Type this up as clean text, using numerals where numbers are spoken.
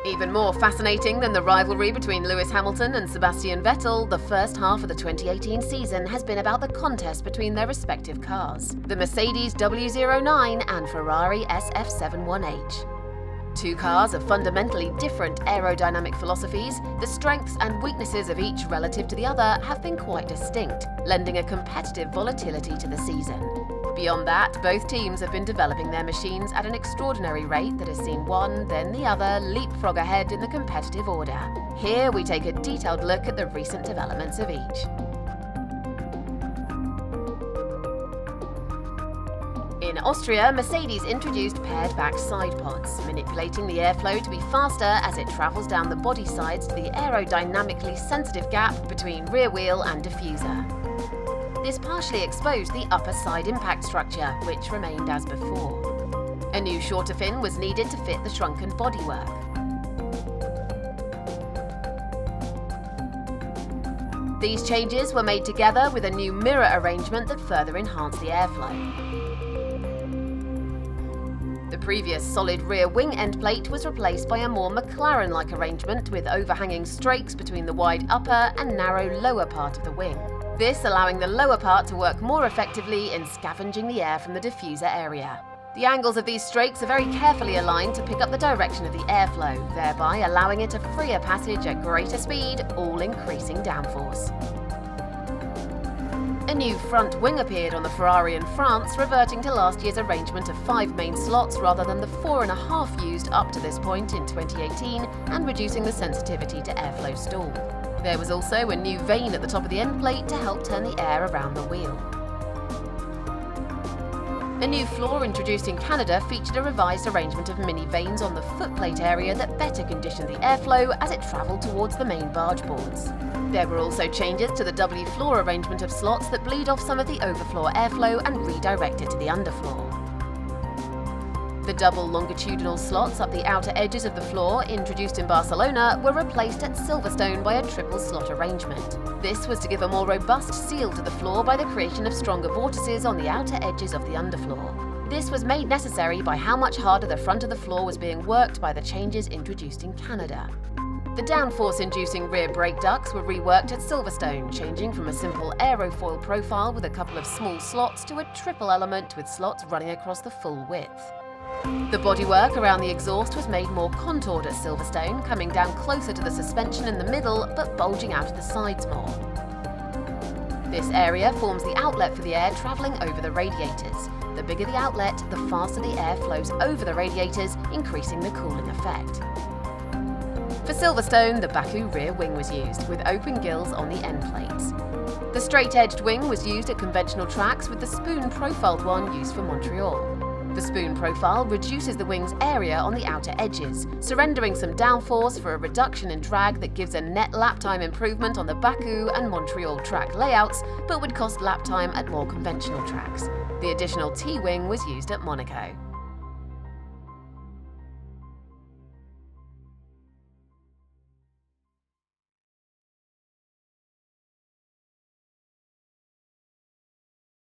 Even more fascinating than the rivalry between Lewis Hamilton and Sebastian Vettel, the first half of the 2018 season has been about the contest between their respective cars, the Mercedes W09 and Ferrari SF71H. Two cars of fundamentally different aerodynamic philosophies, the strengths and weaknesses of each relative to the other have been quite distinct, lending a competitive volatility to the season. Beyond that, both teams have been developing their machines at an extraordinary rate that has seen one, then the other, leapfrog ahead in the competitive order. Here we take a detailed look at the recent developments of each. In Austria, Mercedes introduced paired-back side pods, manipulating the airflow to be faster as it travels down the body sides to the aerodynamically sensitive gap between rear wheel and diffuser. This partially exposed the upper side impact structure, which remained as before. A new shorter fin was needed to fit the shrunken bodywork. These changes were made together with a new mirror arrangement that further enhanced the airflow. The previous solid rear wing end plate was replaced by a more McLaren-like arrangement with overhanging strakes between the wide upper and narrow lower part of the wing. This allowing the lower part to work more effectively in scavenging the air from the diffuser area. The angles of these strakes are very carefully aligned to pick up the direction of the airflow, thereby allowing it a freer passage at greater speed, all increasing downforce. A new front wing appeared on the Ferrari in France, reverting to last year's arrangement of 5 main slots rather than the 4.5 used up to this point in 2018, and reducing the sensitivity to airflow stall. There was also a new vane at the top of the end plate to help turn the air around the wheel. A new floor introduced in Canada featured a revised arrangement of mini vanes on the footplate area that better conditioned the airflow as it travelled towards the main barge boards. There were also changes to the W floor arrangement of slots that bleed off some of the overfloor airflow and redirect it to the underfloor. The double longitudinal slots up the outer edges of the floor, introduced in Barcelona, were replaced at Silverstone by a triple slot arrangement. This was to give a more robust seal to the floor by the creation of stronger vortices on the outer edges of the underfloor. This was made necessary by how much harder the front of the floor was being worked by the changes introduced in Canada. The downforce-inducing rear brake ducts were reworked at Silverstone, changing from a simple aerofoil profile with a couple of small slots to a triple element with slots running across the full width. The bodywork around the exhaust was made more contoured at Silverstone, coming down closer to the suspension in the middle but bulging out of the sides more. This area forms the outlet for the air travelling over the radiators. The bigger the outlet, the faster the air flows over the radiators, increasing the cooling effect. For Silverstone, the Baku rear wing was used, with open gills on the end plates. The straight-edged wing was used at conventional tracks, with the spoon-profiled one used for Montreal. The spoon profile reduces the wing's area on the outer edges, surrendering some downforce for a reduction in drag that gives a net lap time improvement on the Baku and Montreal track layouts, but would cost lap time at more conventional tracks. The additional T-wing was used at Monaco.